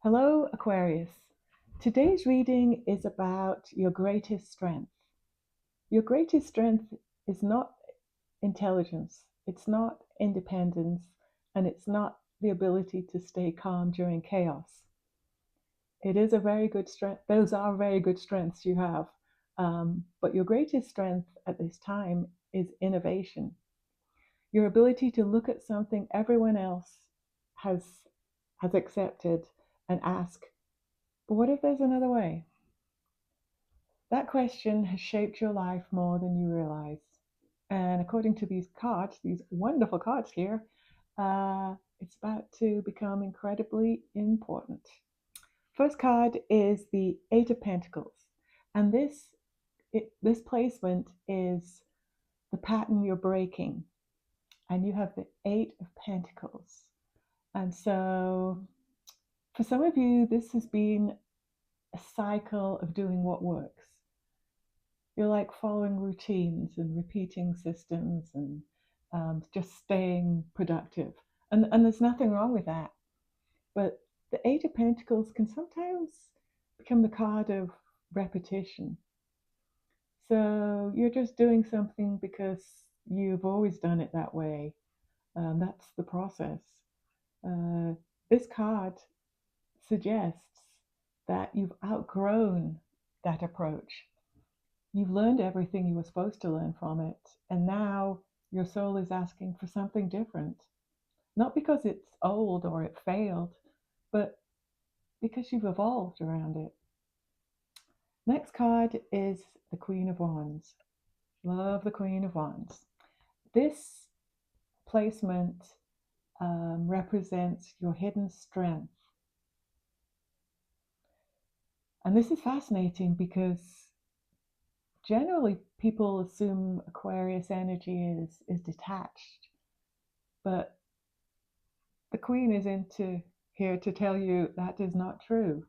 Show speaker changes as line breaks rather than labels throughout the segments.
Hello, Aquarius. Today's reading is about your greatest strength. Your greatest strength is not intelligence, it's not independence, and it's not the ability to stay calm during chaos. It is a very good strength. Those are very good strengths you have. But your greatest strength at this time is innovation. Your ability to look at something everyone else has has accepted and ask, but what if there's another way? That question has shaped your life more than you realize. And according to these cards, these wonderful cards here, it's about to become incredibly important. First card is the Eight of Pentacles. And this placement is the pattern you're breaking. And you have the Eight of Pentacles. And so for some of you, this has been a cycle of doing what works. You're like following routines and repeating systems and just staying productive. And there's nothing wrong with that. But the Eight of Pentacles can sometimes become the card of repetition. So you're just doing something because you've always done it that way. That's the process. Uh, this card suggests that you've outgrown that approach. You've learned everything you were supposed to learn from it, and now your soul is asking for something different. Not because it's old or it failed, but because you've evolved around it. Next card is the Queen of Wands. Love the Queen of Wands. This placement represents your hidden strength. And this is fascinating because generally people assume Aquarius energy is detached, but the Queen is here to tell you that is not true.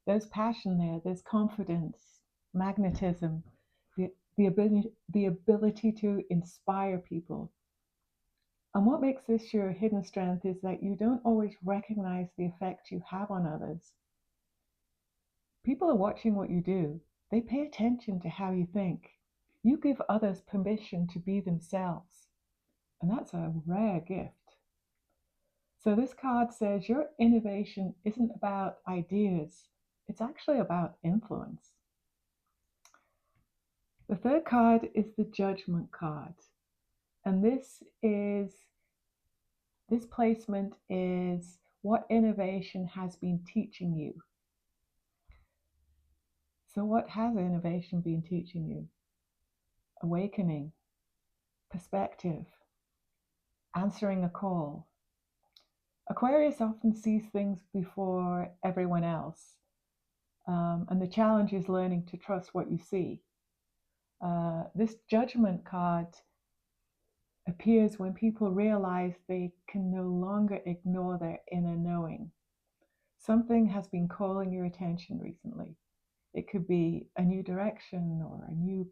There's passion there, there's confidence, magnetism, the ability to inspire people. And what makes this your hidden strength is that you don't always recognize the effect you have on others. People are watching what you do. They pay attention to how you think. You give others permission to be themselves. And that's a rare gift. So this card says your innovation isn't about ideas. It's actually about influence. The third card is the Judgment card. And this placement is what innovation has been teaching you. So what has innovation been teaching you? Awakening, perspective, answering a call. Aquarius often sees things before everyone else. And the challenge is learning to trust what you see. This Judgment card appears when people realize they can no longer ignore their inner knowing. Something has been calling your attention recently. It could be a new direction or a new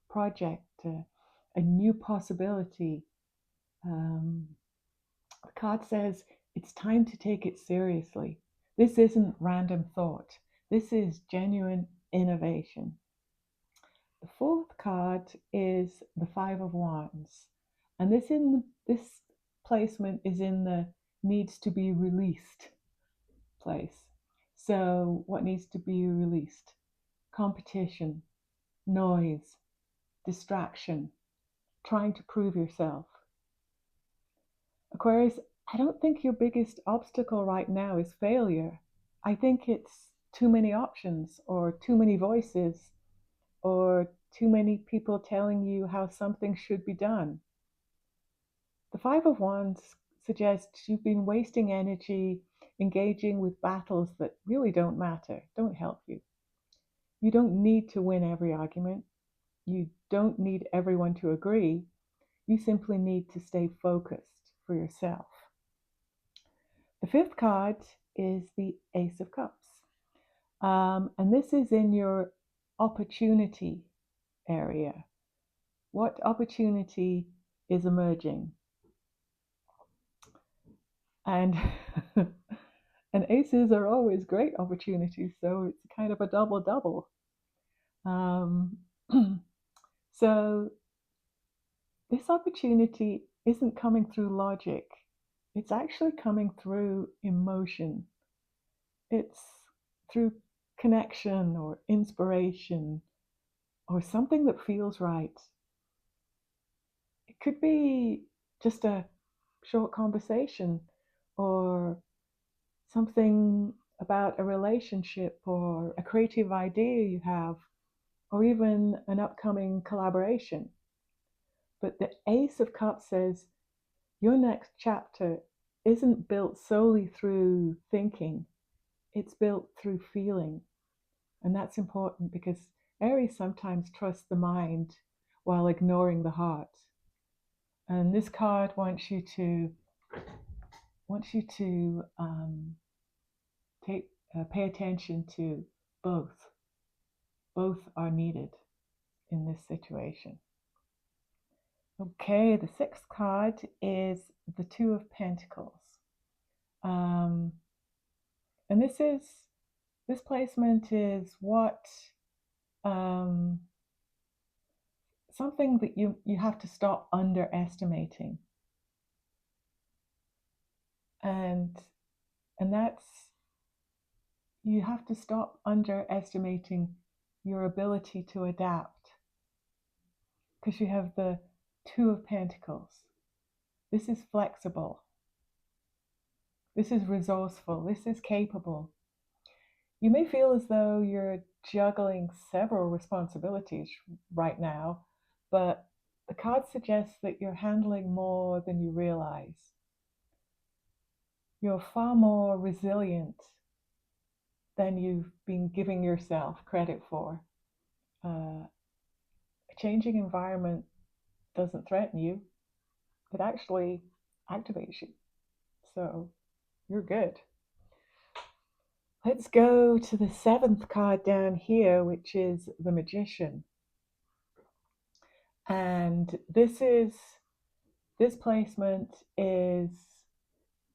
project, a new possibility. The card says it's time to take it seriously. This isn't random thought. This is genuine innovation. The fourth card is the Five of Wands. And this placement is in the needs to be released place. So what needs to be released? Competition, noise, distraction, trying to prove yourself. Aquarius, I don't think your biggest obstacle right now is failure. I think it's too many options or too many voices or too many people telling you how something should be done. The Five of Wands suggests you've been wasting energy engaging with battles that really don't matter, don't help you. You don't need to win every argument. You don't need everyone to agree. You simply need to stay focused for yourself. The fifth card is the Ace of Cups. And this is in your opportunity area. What opportunity is emerging? And And aces are always great opportunities, so it's kind of a double-double. Um, so this opportunity isn't coming through logic. It's actually coming through emotion. It's through connection or inspiration or something that feels right. It could be just a short conversation or something about a relationship or a creative idea you have, or even an upcoming collaboration. But the Ace of Cups says your next chapter isn't built solely through thinking, it's built through feeling. And that's important because Aries sometimes trusts the mind while ignoring the heart. And this card wants you to take pay attention to both. Both are needed in this situation. Okay, the sixth card is the Two of Pentacles. Um, and this placement is what something that you have to stop underestimating. And that's, you have to stop underestimating your ability to adapt, because you have the Two of Pentacles. This is flexible. This is resourceful. This is capable. You may feel as though you're juggling several responsibilities right now, but the card suggests that you're handling more than you realize. You're far more resilient than you've been giving yourself credit for. A changing environment doesn't threaten you, it actually activates you. So you're good. Let's go to the seventh card down here, which is the Magician. And this placement is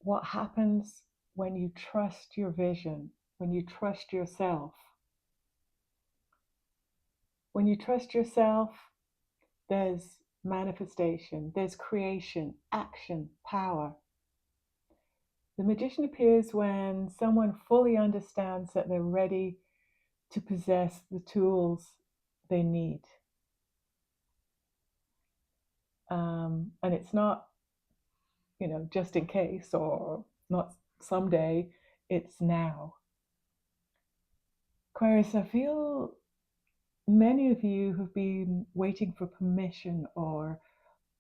what happens when you trust your vision, when you trust yourself. When you trust yourself, there's manifestation, there's creation, action, power. The Magician appears when someone fully understands that they're ready to possess the tools they need. And it's not, just in case or not someday, it's now. Aquarius, I feel many of you have been waiting for permission or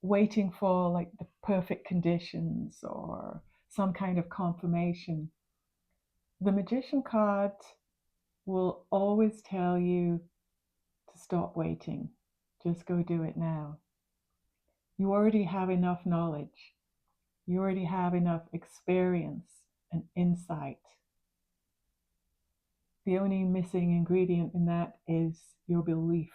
waiting for like the perfect conditions or some kind of confirmation. The Magician card will always tell you to stop waiting. Just go do it now. You already have enough knowledge. You already have enough experience and insight. The only missing ingredient in that is your belief.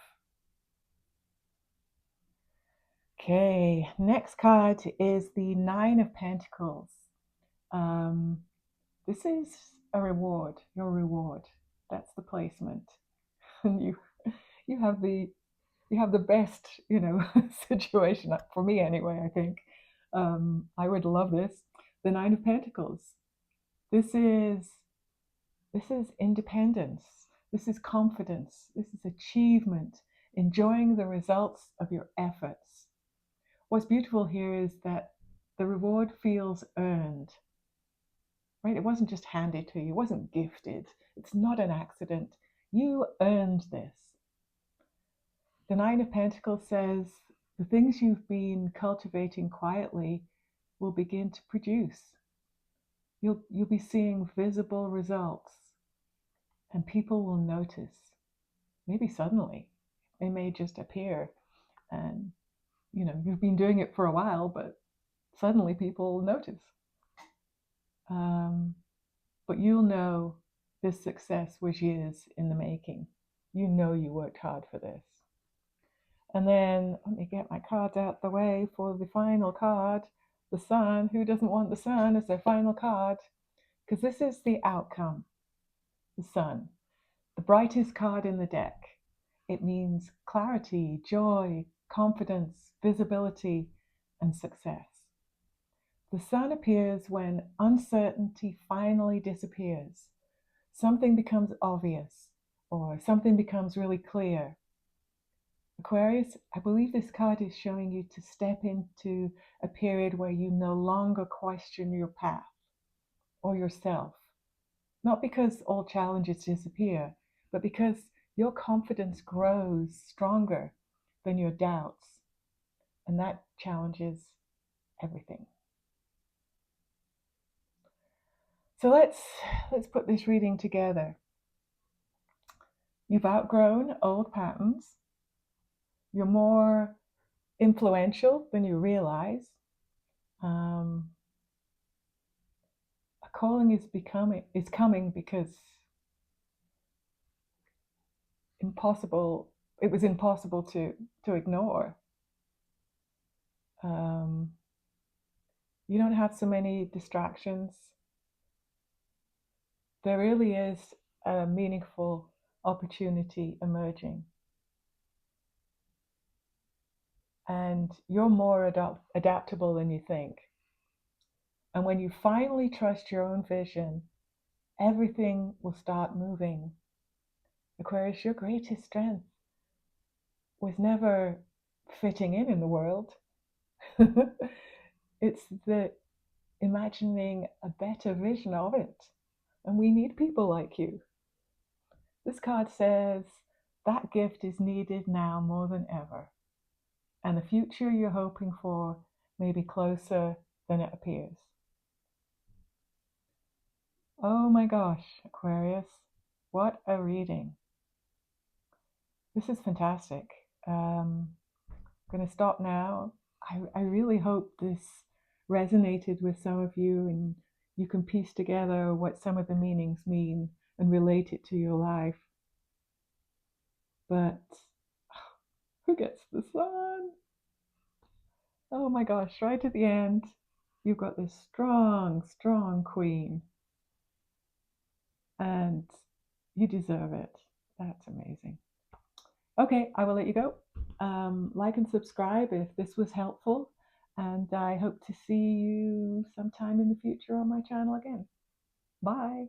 Okay, next card is the Nine of Pentacles. This is a reward, your reward. That's the placement. And you have the best, situation for me anyway, I think. I would love this. The Nine of Pentacles. This is independence. This is confidence. This is achievement, enjoying the results of your efforts. What's beautiful here is that the reward feels earned, right? It wasn't just handed to you. It wasn't gifted. It's not an accident. You earned this. The Nine of Pentacles says the things you've been cultivating quietly will begin to produce. You'll be seeing visible results, and people will notice. Maybe suddenly. They may just appear, and you've been doing it for a while, but suddenly people notice. But you'll know this success was years in the making. You know you worked hard for this. And then let me get my cards out the way for the final card, the Sun. Who doesn't want the Sun as their final card? because this is the outcome, the sun, the brightest card in the deck. It means clarity, joy, confidence, visibility, and success. The sun appears when uncertainty finally disappears. Something becomes obvious, or something becomes really clear. Aquarius, I believe this card is showing you to step into a period where you no longer question your path or yourself. Not because all challenges disappear, but because your confidence grows stronger than your doubts. And that challenges everything. So let's put this reading together. You've outgrown old patterns. You're more influential than you realize. A calling is coming because it was impossible to ignore. You don't have so many distractions. There really is a meaningful opportunity emerging. And you're more adaptable than you think. And when you finally trust your own vision, everything will start moving. Aquarius, your greatest strength was never fitting in the world. It's the imagining a better vision of it. And we need people like you. This card says that gift is needed now more than ever. And the future you're hoping for may be closer than it appears. Oh my gosh, Aquarius, what a reading. This is fantastic. I'm going to stop now. I really hope this resonated with some of you and you can piece together what some of the meanings mean and relate it to your life. But who gets the sun? Oh my gosh, right at the end, you've got this strong, strong queen. And you deserve it. That's amazing. Okay, I will let you go. Like and subscribe if this was helpful. And I hope to see you sometime in the future on my channel again. Bye.